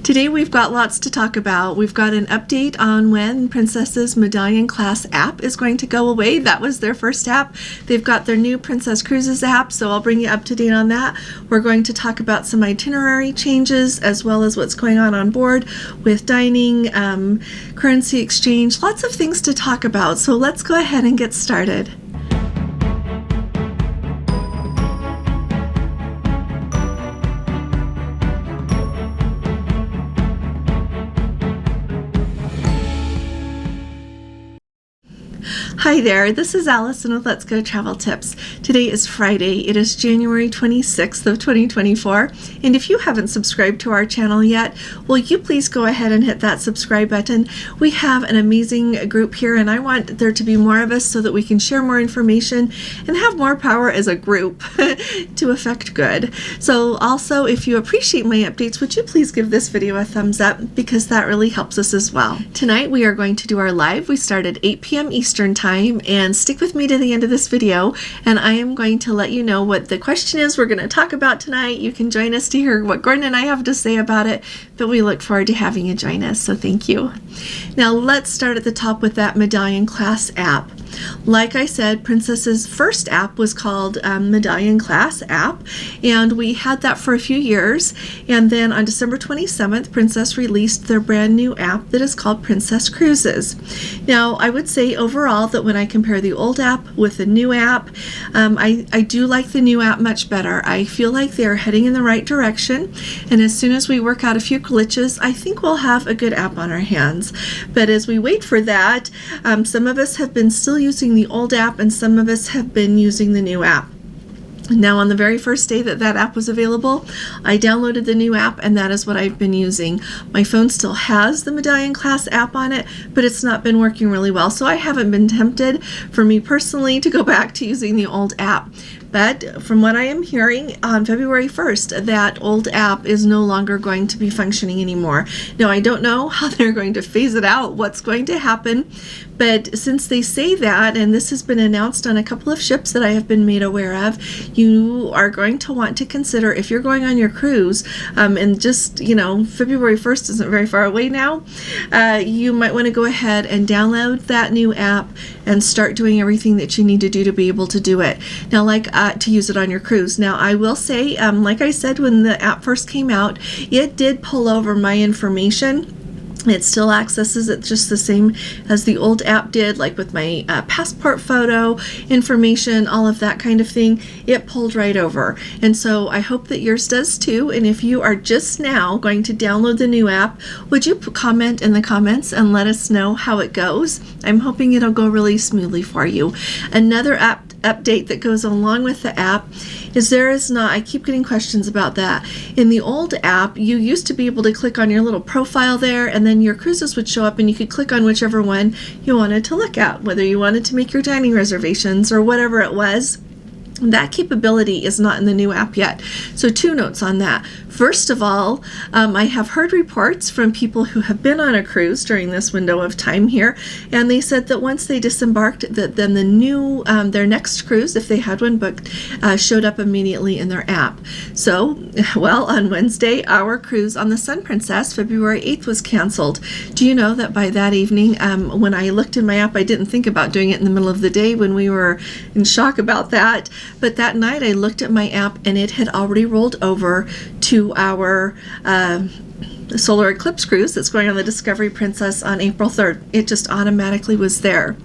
Today we've got lots to talk about. We've got an update on when Princess's Medallion class app is going to go away. That was their first app. They've got their new Princess Cruises app, so I'll bring you up to date on that. We're going to talk about some itinerary changes as well as what's going on board with dining, currency exchange, lots of things to talk about. So let's go ahead and get started. Hi there, this is Allison with Let's Go Travel Tips. Today is Friday. It is January 26th of 2024, and if you haven't subscribed to our channel yet, will you please go ahead and hit that subscribe button. We have an amazing group here, and I want there to be more of us so that we can share more information and have more power as a group to affect good. So also, if you appreciate my updates, would you please give this video a thumbs up, because that really helps us as well. Tonight we are going to do our live. We start at 8 p.m. Eastern Time, and stick with me to the end of this video, and I am going to let you know what the question is we're going to talk about tonight. You can join us to hear what Gordon and I have to say about it, but we look forward to having you join us, so thank you. Now let's start at the top with that Medallion class app. Like I said, Princess's first app was called Medallion Class app, and we had that for a few years, and then on December 27th, Princess released their brand new app that is called Princess Cruises. Now, I would say overall that when I compare the old app with the new app, I do like the new app much better. I feel like they're heading in the right direction, and as soon as we work out a few glitches, I think we'll have a good app on our hands. But as we wait for that, some of us have been still using the old app, and some of us have been using the new app. Now, on the very first day that app was available, I downloaded the new app, and that is what I've been using. My phone still has the Medallion Class app on it, but it's not been working really well, so I haven't been tempted, for me personally, to go back to using the old app. But from what I am hearing, on February 1st, that old app is no longer going to be functioning anymore. Now, I don't know how they're going to phase it out, what's going to happen, but since they say that, and this has been announced on a couple of ships that I have been made aware of, you are going to want to consider, if you're going on your cruise, and just, February 1st isn't very far away now, you might want to go ahead and download that new app and start doing everything that you need to do to be able to do it. Now, to use it on your cruise. Now, I will say, like I said, when the app first came out, it did pull over my information. It still accesses it just the same as the old app did, like with my passport photo, information, all of that kind of thing. It pulled right over. And so I hope that yours does too. And if you are just now going to download the new app, would you comment in the comments and let us know how it goes? I'm hoping it'll go really smoothly for you. Another update that goes along with the app is I keep getting questions about that. In the old app, you used to be able to click on your little profile there, and then your cruises would show up, and you could click on whichever one you wanted to look at, whether you wanted to make your dining reservations or whatever it was. That capability is not in the new app yet. So 2 notes on that. First of all, I have heard reports from people who have been on a cruise during this window of time here, and they said that once they disembarked, that then the new, their next cruise, if they had one booked, showed up immediately in their app. So, well, on Wednesday, our cruise on the Sun Princess, February 8th, was canceled. Do you know that by that evening, when I looked in my app, I didn't think about doing it in the middle of the day when we were in shock about that, but that night I looked at my app, and it had already rolled over to our solar eclipse cruise that's going on the Discovery Princess on April 3rd. It just automatically was there.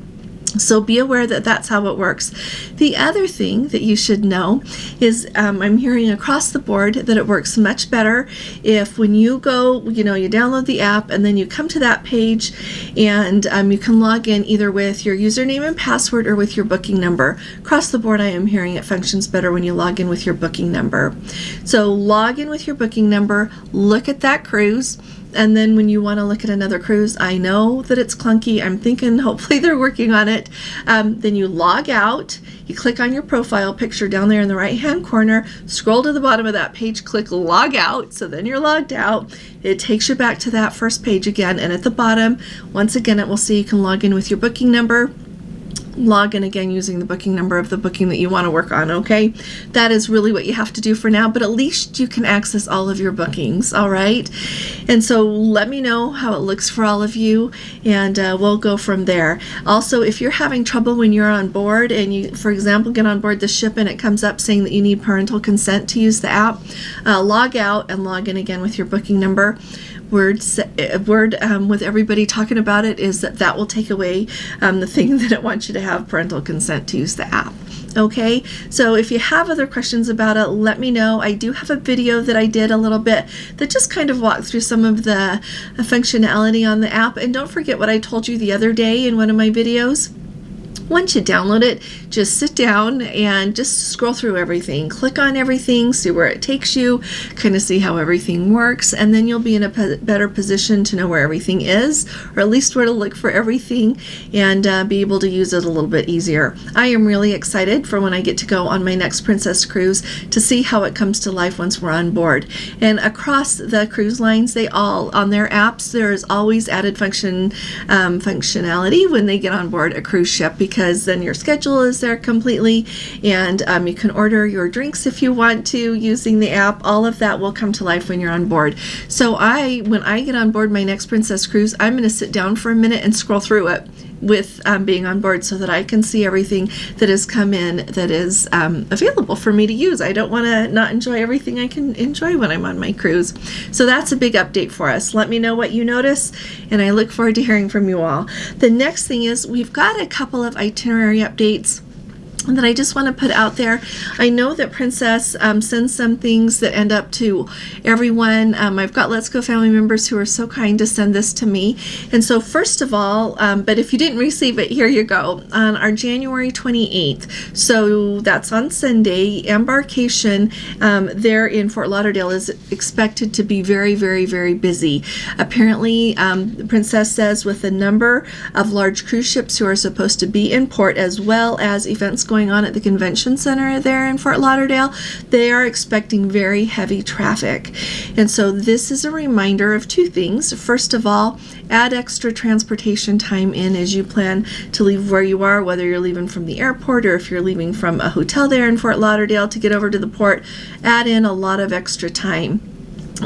So be aware that that's how it works. The other thing that you should know is I'm hearing across the board that it works much better if when you go, you download the app and then you come to that page and you can log in either with your username and password or with your booking number. Across the board, I am hearing it functions better when you log in with your booking number. So log in with your booking number, look at that cruise, and then when you want to look at another cruise, I know that it's clunky. I'm thinking hopefully they're working on it. Then you log out, you click on your profile picture down there in the right hand corner, scroll to the bottom of that page, click log out, so then you're logged out. It takes you back to that first page again, and at the bottom, once again, it will say you can log in with your booking number. Log in again using the booking number of the booking that you want to work on, okay? That is really what you have to do for now, but at least you can access all of your bookings, all right? And so let me know how it looks for all of you, and we'll go from there. Also, if you're having trouble when you're on board and you, for example, get on board the ship and it comes up saying that you need parental consent to use the app, log out and log in again with your booking number. Word with everybody talking about it is that will take away the thing that it wants you to have parental consent to use the app. Okay, so if you have other questions about it, let me know. I do have a video that I did a little bit that just kind of walked through some of the functionality on the app. And don't forget what I told you the other day in one of my videos. Once you download it, just sit down and just scroll through everything. Click on everything, see where it takes you, kind of see how everything works, and then you'll be in a better position to know where everything is, or at least where to look for everything, and be able to use it a little bit easier. I am really excited for when I get to go on my next Princess cruise to see how it comes to life once we're on board. And across the cruise lines, they all, on their apps, there is always added functionality when they get on board a cruise ship, because then your schedule is there completely, and you can order your drinks if you want to using the app. All of that will come to life when you're on board. So when I get on board my next Princess cruise, I'm going to sit down for a minute and scroll through it with being on board so that I can see everything that has come in that is available for me to use. I don't want to not enjoy everything I can enjoy when I'm on my cruise. So that's a big update for us. Let me know what you notice, and I look forward to hearing from you all. The next thing is we've got a couple of itinerary updates that I just want to put out there. I know that Princess sends some things that end up to everyone. I've got Let's Go family members who are so kind to send this to me. And so first of all, but if you didn't receive it, here you go. On our January 28th, so that's on Sunday, embarkation there in Fort Lauderdale is expected to be very, very, very busy. Apparently, the Princess says with the number of large cruise ships who are supposed to be in port, as well as events going on at the convention center there in Fort Lauderdale, they are expecting very heavy traffic. And so this is a reminder of two things. First of all, add extra transportation time in as you plan to leave where you are, whether you're leaving from the airport or if you're leaving from a hotel there in Fort Lauderdale to get over to the port. Add in a lot of extra time.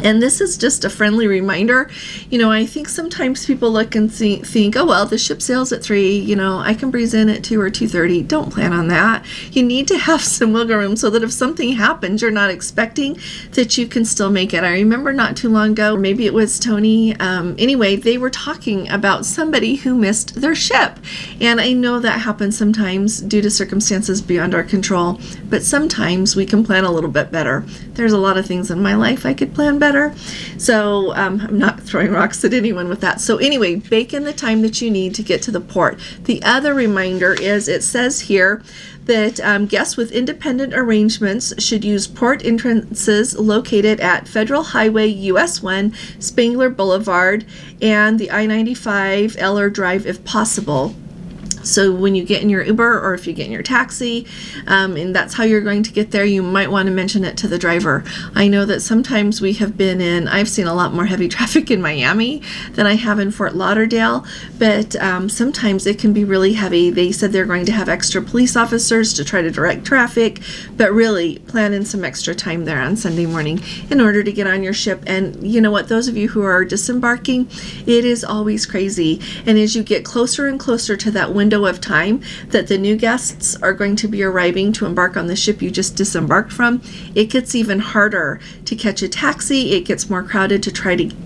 And this is just a friendly reminder. You know, I think sometimes people look and think, oh, well, the ship sails at 3, you know, I can breeze in at 2 or 2:30. Don't plan on that. You need to have some wiggle room so that if something happens you're not expecting, that you can still make it. I remember not too long ago, maybe it was Tony, anyway, they were talking about somebody who missed their ship. And I know that happens sometimes due to circumstances beyond our control, but sometimes we can plan a little bit better. There's a lot of things in my life I could plan better. So I'm not throwing rocks at anyone with that. So anyway, bake in the time that you need to get to the port. The other reminder is, it says here that guests with independent arrangements should use port entrances located at Federal Highway US 1, Spangler Boulevard, and the I-95 Eller Drive if possible. So when you get in your Uber, or if you get in your taxi, and that's how you're going to get there, you might want to mention it to the driver. I know that sometimes I've seen a lot more heavy traffic in Miami than I have in Fort Lauderdale, but sometimes it can be really heavy. They said they're going to have extra police officers to try to direct traffic, but really plan in some extra time there on Sunday morning in order to get on your ship. And you know what, those of you who are disembarking, it is always crazy. And as you get closer and closer to that window of time that the new guests are going to be arriving to embark on the ship you just disembarked from, it gets even harder to catch a taxi. It gets more crowded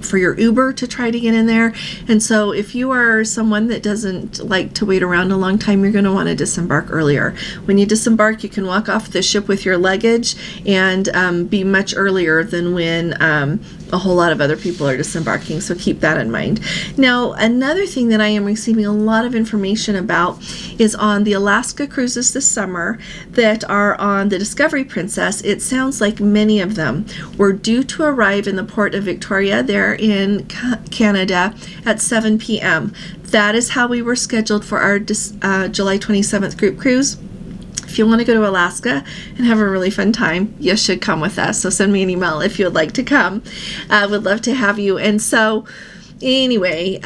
for your Uber to try to get in there. And so if you are someone that doesn't like to wait around a long time, you're going to want to disembark earlier. When you disembark, you can walk off the ship with your luggage and be much earlier than when a whole lot of other people are disembarking, so keep that in mind. Now, another thing that I am receiving a lot of information about is on the Alaska cruises this summer that are on the Discovery Princess. It sounds like many of them were due to arrive in the port of Victoria there in Canada at 7 p.m. That is how we were scheduled for our July 27th group cruise. If you want to go to Alaska and have a really fun time, you should come with us. So send me an email if you would like to come. I would love to have you. And so Anyway,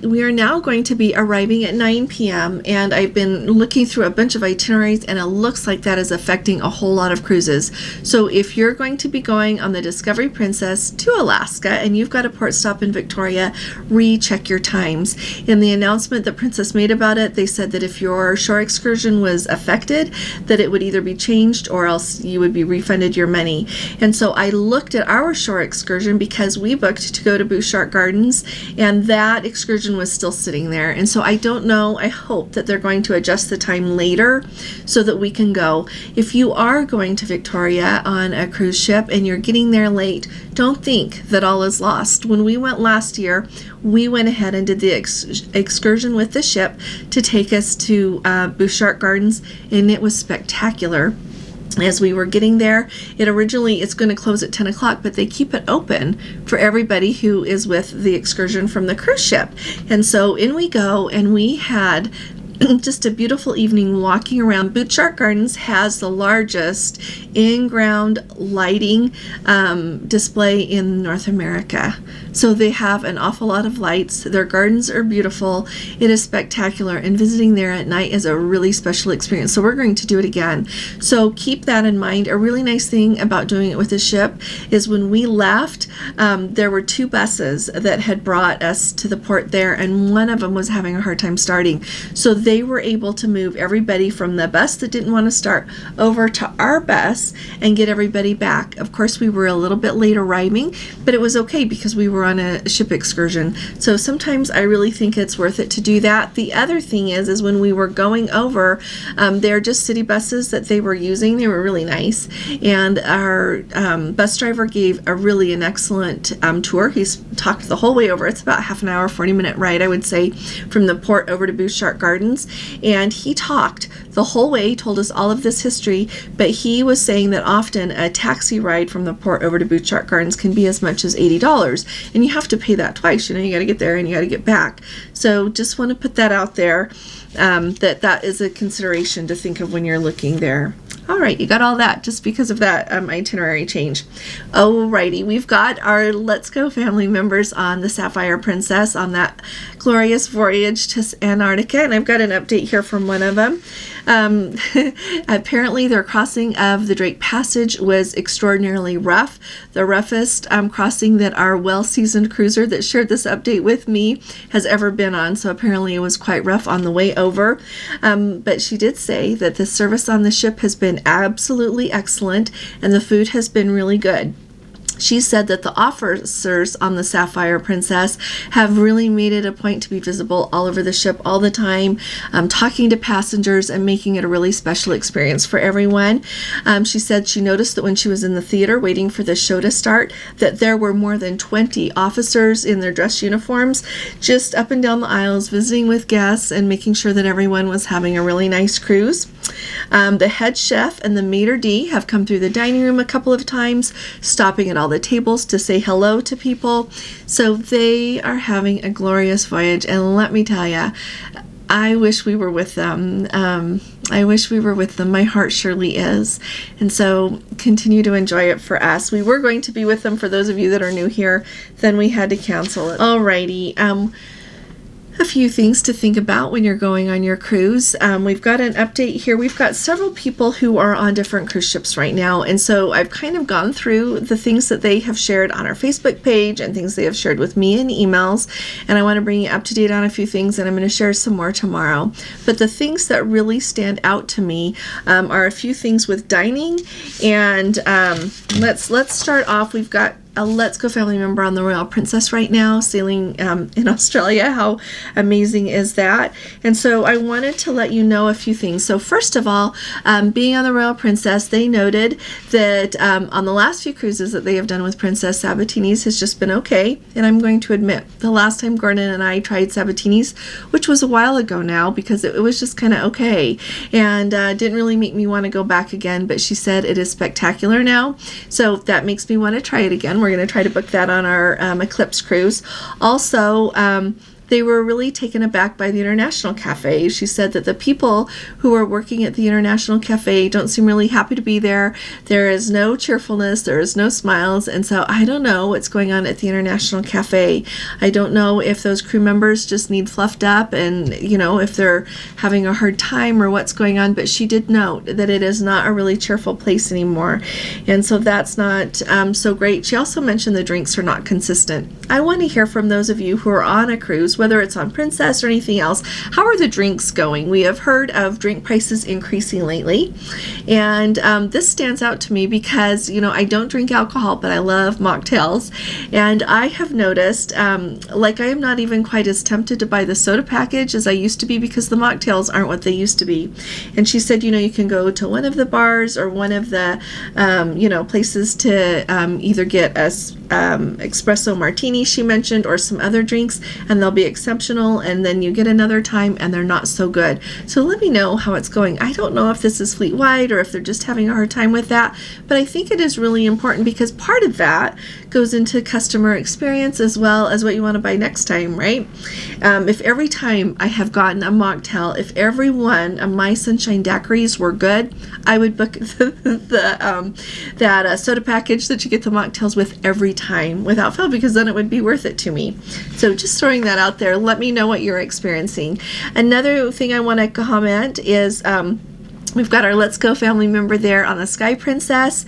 we are now going to be arriving at 9 p.m. and I've been looking through a bunch of itineraries, and it looks like that is affecting a whole lot of cruises. So if you're going to be going on the Discovery Princess to Alaska and you've got a port stop in Victoria, recheck your times. In the announcement that Princess made about it, they said that if your shore excursion was affected, that it would either be changed or else you would be refunded your money. And so I looked at our shore excursion because we booked to go to Bouchard Gardens, and that excursion was still sitting there. And so I don't know, I hope that they're going to adjust the time later so that we can go. If you are going to Victoria on a cruise ship and you're getting there late, don't think that all is lost. When we went last year, we went ahead and did the excursion with the ship to take us to Bouchard Gardens, and it was spectacular. As we were getting there, it's going to close at 10 o'clock, but they keep it open for everybody who is with the excursion from the cruise ship. And so in we go, and we had just a beautiful evening walking around. Bouchard Gardens has the largest in-ground lighting display in North America. So they have an awful lot of lights. Their gardens are beautiful. It is spectacular, and visiting there at night is a really special experience. So we're going to do it again. So keep that in mind. A really nice thing about doing it with the ship is when we left, there were 2 buses that had brought us to the port there, and one of them was having a hard time starting. So they were able to move everybody from the bus that didn't want to start over to our bus and get everybody back. Of course, we were a little bit late arriving, but it was okay because we were on a ship excursion. So sometimes I really think it's worth it to do that. The other thing is when we were going over, they're just city buses that they were using. They were really nice, and our bus driver gave an excellent tour. He's talked the whole way over. It's about half an hour, 40-minute ride, I would say, from the port over to Bouchard Gardens. And he talked the whole way, told us all of this history, but he was saying that often a taxi ride from the port over to Bouchard Gardens can be as much as $80, and you have to pay that twice. You got to get there and you got to get back. So just want to put that out there, that is a consideration to think of when you're looking there. All right, you got all that just because of that itinerary change. Alrighty, we've got our Let's Go family members on the Sapphire Princess on that glorious voyage to Antarctica, and I've got an update here from one of them. Apparently their crossing of the Drake Passage was extraordinarily rough, the roughest crossing that our well-seasoned cruiser that shared this update with me has ever been on. So apparently it was quite rough on the way over, but she did say that the service on the ship has been absolutely excellent and the food has been really good. She said that the officers on the Sapphire Princess have really made it a point to be visible all over the ship all the time, talking to passengers and making it a really special experience for everyone. She said she noticed that when she was in the theater waiting for the show to start, that there were more than 20 officers in their dress uniforms just up and down the aisles visiting with guests and making sure that everyone was having a really nice cruise. The head chef and the maitre d' have come through the dining room a couple of times, stopping at all the tables to say hello to people. So they are having a glorious voyage, and let me tell you, I wish we were with them. My heart surely is. And so continue to enjoy it for us. We were going to be with them for those of you that are new here, then we had to cancel it. Alrighty. A few things to think about when you're going on your cruise. We've got an update here. We've got several people who are on different cruise ships right now, and so I've kind of gone through the things that they have shared on our Facebook page and things they have shared with me in emails, and I want to bring you up to date on a few things, and I'm going to share some more tomorrow. But the things that really stand out to me are a few things with dining, and let's start off. We've got a Let's Go family member on the Royal Princess right now, sailing in Australia. How amazing is that? And so I wanted to let you know a few things. So first of all, being on the Royal Princess, they noted that on the last few cruises that they have done with Princess, Sabatini's has just been okay. And I'm going to admit, the last time Gordon and I tried Sabatini's, which was a while ago now, because it was just kind of okay, and didn't really make me want to go back again, but she said it is spectacular now. So that makes me want to try it again. We're going to try to book that on our Eclipse cruise. Also, they were really taken aback by the International Cafe. She said that the people who are working at the International Cafe don't seem really happy to be there. There is no cheerfulness, there is no smiles, and so I don't know what's going on at the International Cafe. I don't know if those crew members just need fluffed up and, if they're having a hard time or what's going on, but she did note that it is not a really cheerful place anymore, and so that's not so great. She also mentioned the drinks are not consistent. I want to hear from those of you who are on a cruise, whether it's on Princess or anything else. How are the drinks going? We have heard of drink prices increasing lately, and this stands out to me because, I don't drink alcohol, but I love mocktails, and I have noticed, I am not even quite as tempted to buy the soda package as I used to be because the mocktails aren't what they used to be. And she said, you can go to one of the bars or one of the, places to either get a espresso martini, she mentioned, or some other drinks, and they'll be exceptional, and then you get another time and they're not so good. So let me know how it's going. I don't know if this is fleet-wide or if they're just having a hard time with that, but I think it is really important because part of that goes into customer experience as well as what you want to buy next time, right? If every time I have gotten a mocktail, if every one of my Sunshine daiquiris were good, I would book that soda package that you get the mocktails with every time without fail, because then it would be worth it to me. So just throwing that out there. Let me know what you're experiencing. Another thing I want to comment is we've got our Let's Go family member there on the Sky Princess.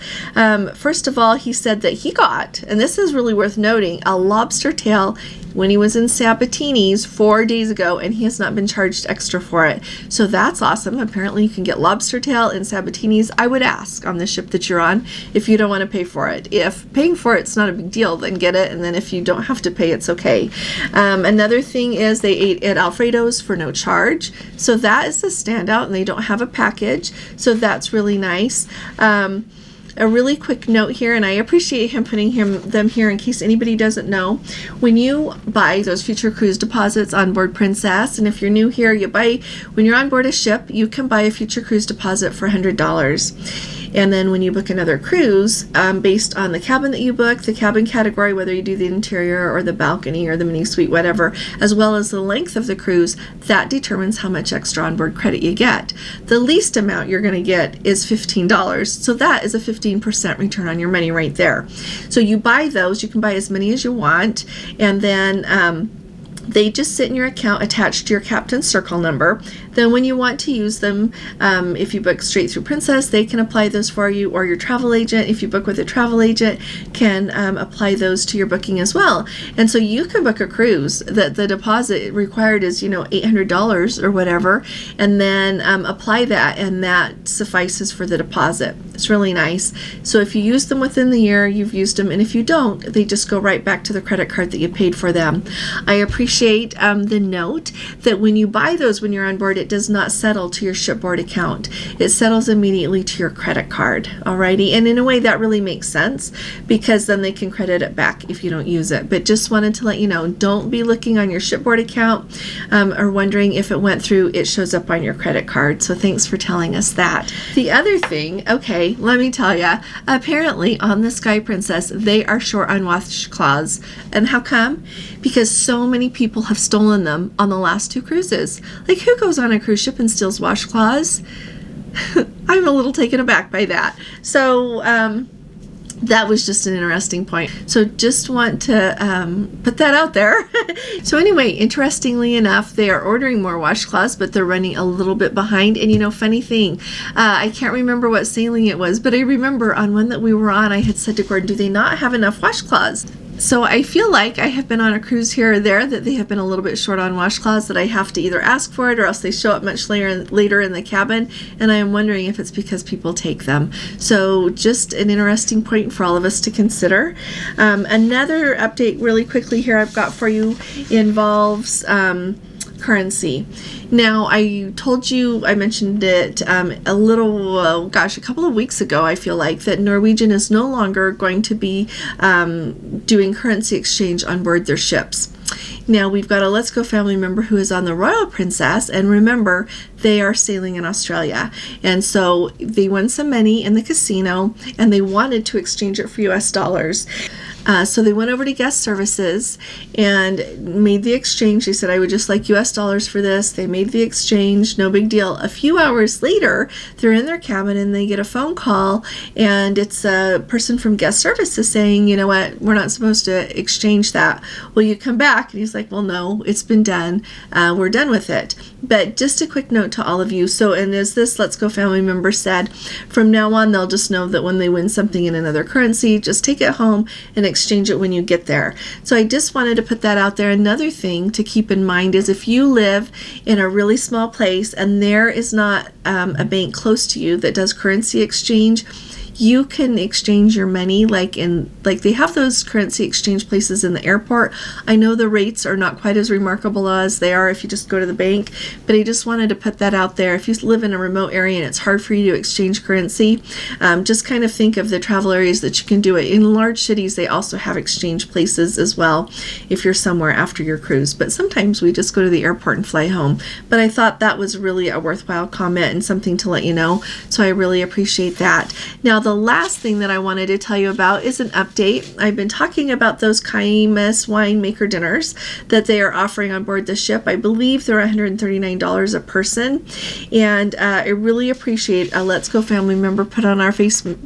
First of all, he said that he got, and this is really worth noting, a lobster tail when he was in Sabatini's 4 days ago, and he has not been charged extra for it. So that's awesome. Apparently you can get lobster tail in Sabatini's. I would ask on the ship that you're on if you don't want to pay for it. If paying for it's not a big deal, then get it, and then if you don't have to pay, it's okay. Another thing is they ate at Alfredo's for no charge. So that is a standout, and they don't have a package. So that's really nice. A really quick note here, and I appreciate him putting them here in case anybody doesn't know. When you buy those future cruise deposits on board Princess, and if you're new here, when you're on board a ship, you can buy a future cruise deposit for $100. And then when you book another cruise, based on the cabin that you book, the cabin category, whether you do the interior or the balcony or the mini suite, whatever, as well as the length of the cruise, that determines how much extra onboard credit you get. The least amount you're going to get is $15. So that is a 15% return on your money right there. So you buy those, you can buy as many as you want, and then they just sit in your account attached to your Captain's Circle number. Then when you want to use them, if you book straight through Princess, they can apply those for you, or your travel agent, if you book with a travel agent, can apply those to your booking as well. And so you can book a cruise that the deposit required is, $800 or whatever, and then apply that, and that suffices for the deposit. It's really nice. So if you use them within the year, you've used them, and if you don't, they just go right back to the credit card that you paid for them. I appreciate the note that when you buy those when you're on board, it does not settle to your shipboard account. It settles immediately to your credit card. Alrighty, and in a way that really makes sense because then they can credit it back if you don't use it. But just wanted to let you know, don't be looking on your shipboard account or wondering if it went through. It shows up on your credit card. So thanks for telling us that. The other thing, okay, let me tell you, apparently on the Sky Princess, they are short on washcloths. And how come? Because so many people have stolen them on the last 2 cruises. Like, who goes on a cruise ship and steals washcloths? I'm a little taken aback by that. So that was just an interesting point. So just want to put that out there. So anyway, interestingly enough, they are ordering more washcloths, but they're running a little bit behind. And funny thing, I can't remember what sailing it was, but I remember on one that we were on, I had said to Gordon, do they not have enough washcloths? So I feel like I have been on a cruise here or there that they have been a little bit short on washcloths, that I have to either ask for it or else they show up much later in the cabin, and I am wondering if it's because people take them. So just an interesting point for all of us to consider. Another update really quickly here I've got for you involves currency. Now, I told you, I mentioned it a couple of weeks ago, I feel like, that Norwegian is no longer going to be doing currency exchange on board their ships. Now, we've got a Let's Go family member who is on the Royal Princess, and remember, they are sailing in Australia. And so they won some money in the casino, and they wanted to exchange it for US dollars. So they went over to guest services and made the exchange. They said, I would just like US dollars for this. They made the exchange, no big deal. A few hours later, they're in their cabin and they get a phone call, and it's a person from guest services saying, you know what, we're not supposed to exchange that. Will you come back? And he's like, well, no, it's been done. We're done with it. But just a quick note to all of you. So, and as this Let's Go family member said, from now on, they'll just know that when they win something in another currency, just take it home and exchange it when you get there. So I just wanted to put that out there. Another thing to keep in mind is if you live in a really small place and there is not a bank close to you that does currency exchange, you can exchange your money like they have those currency exchange places in the airport. I know the rates are not quite as remarkable as they are if you just go to the bank, but I just wanted to put that out there. If you live in a remote area and it's hard for you to exchange currency, just kind of think of the travel areas that you can do it. In large cities, they also have exchange places as well if you're somewhere after your cruise, but sometimes we just go to the airport and fly home. But I thought that was really a worthwhile comment and something to let you know, so I really appreciate that. Now, the last thing that I wanted to tell you about is an update. I've been talking about those Caymus winemaker dinners that they are offering on board the ship. I believe they're $139 a person, and I really appreciate a Let's Go family member put on our Facebook.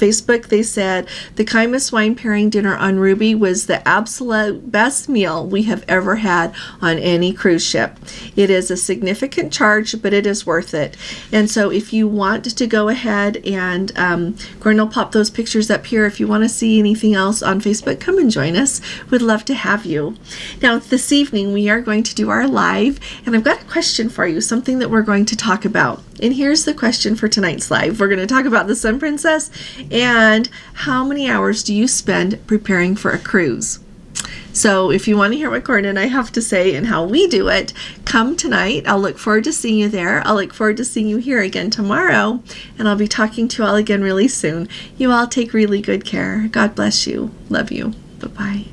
They said the Caymus wine pairing dinner on Ruby was the absolute best meal we have ever had on any cruise ship. It is a significant charge, but it is worth it. And so if you want to go ahead and Gordon will pop those pictures up here. If you want to see anything else on Facebook, come and join us. We'd love to have you. Now, this evening we are going to do our live, and I've got a question for you, something that we're going to talk about. And here's the question for tonight's live. We're going to talk about the Sun Princess and how many hours do you spend preparing for a cruise? So if you want to hear what Gordon and I have to say and how we do it, come tonight. I'll look forward to seeing you there. I'll look forward to seeing you here again tomorrow, and I'll be talking to you all again really soon. You all take really good care. God bless you. Love you. Bye-bye.